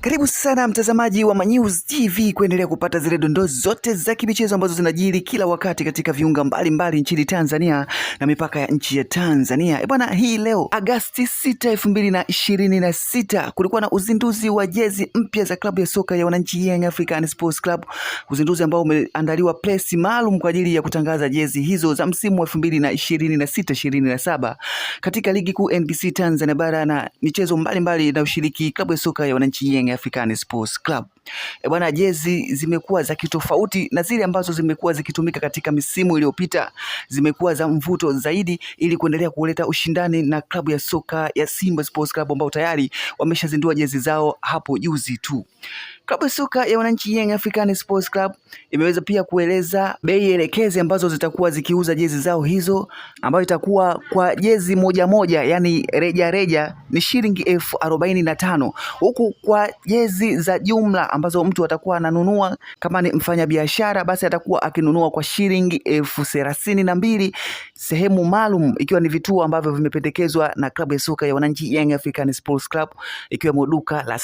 Karibu sana mtazamaji wa Manyuzi TV kuendelea kupata zile dondoo zote za kimichezo ambazo zinajiri kila wakati katika viunga mbalimbali nchini Tanzania na mipaka ya nchi ya Tanzania. Bwana, hii leo Agosti 6, 2026 kulikuwa na uzinduzi wa jezi mpya za klabu ya soka ya wananchi Young African Sports Club, uzinduzi ambao umeandaliwa press maalum kwa ajili ya kutangaza jezi hizo za msimu wa 2026-27 katika ligi kuu NBC Tanzania bara na michezo mbalimbali na ushiriki klabu ya soka ya wananchi Young African Sports Club. Bwana, jezi zimekuwa za kitofauti na zile ambazo zimekuwa zikitumika katika misimu iliyopita, zimekuwa za mvuto zaidi ili kuendelea kuleta ushindani na klabu ya soka ya Simba Sports Club ambao tayari wameshazindua jezi zao hapo juzi tu. Klabu ya soka ya wananchi Young African Sports Club imeweza pia kueleza bei elekezi ambazo zitakuwa zikiuza jezi zao hizo, ambayo itakuwa kwa jezi moja moja, yani reja ni shilingi 45,000, huku kwa jezi za jumla ambazo mtu atakuwa ananunua kama ni mfanya biashara, basi atakuwa akinunua kwa shilingi 32,000, sehemu maalum ikiwa ni vituo ambavyo vimependekezwa na klabu ya soka ya wananchi Young African Sports Club, ikiwemo duka la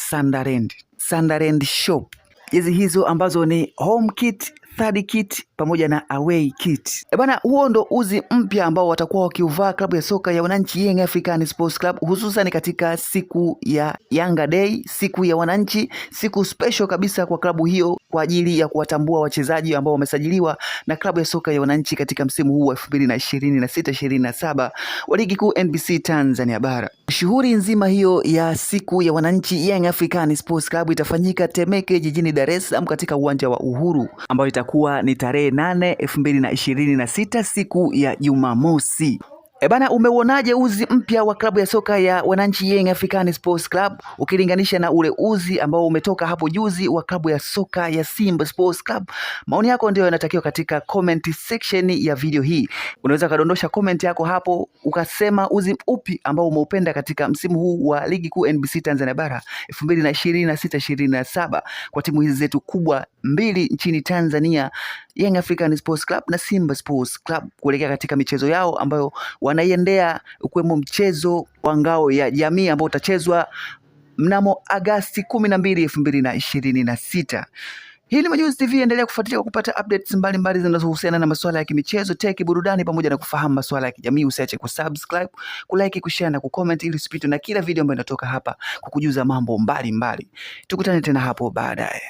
Sunderland Shop. Jezi hizo ambazo ni home kit, third kit pamoja na away kit. Bwana, huo ndo uzi mpya ambao watakuwa wakiuvaa klabu ya soka ya wananchi Young African Sports Club, hususan katika siku ya Yanga Day, siku ya wananchi, siku special kabisa kwa klabu hiyo kwa ajili ya kuwatambua wachezaji ambao wamesajiliwa na klabu ya soka ya wananchi katika msimu huu wa 2026-27 wa ligi kuu NBC Tanzania bara. Shughuli nzima hiyo ya siku ya wananchi Young African Sports Club itafanyika Temeke jijini Dar es Salaam katika uwanja wa Uhuru, ambayo itakuwa ni tarehe 8, 2026 siku ya Jumamosi. Bana, umeuonaje uzi mpya wa klabu ya soka ya wananchi Young African Sports Club ukilinganisha na ule uzi ambao umetoka hapo juzi wa klabu ya soka ya Simba Sports Club? Maoni yako ndio yanatakiwa katika comment section ya video hii. Unaweza kadondosha comment yako hapo ukasema uzi upi ambao umeupenda katika msimu huu wa ligi kuu NBC Tanzania bara 2026-27 kwa timu hizi zetu kubwa mbili nchini Tanzania, Young African Sports Club na Simba Sports Club, kuelekea katika michezo yao ambayo wanaiendea, ukiwemo mchezo wa ngao ya jamii ambao utachezwa mnamo Agosti 12, 2026. Hii ni Manyuzi TV, endelea kufuatilia kupata updates mbalimbali zinazohusiana na masuala ya kimichezo, teki, burudani pamoja na kufahamu masuala ya kijamii. Usiache kusubscribe, kulike, kushare na kucomment ili usipitwe na kila video ambayo inatoka hapa kukujuza mambo mbalimbali. Tukutane tena hapo baadaye.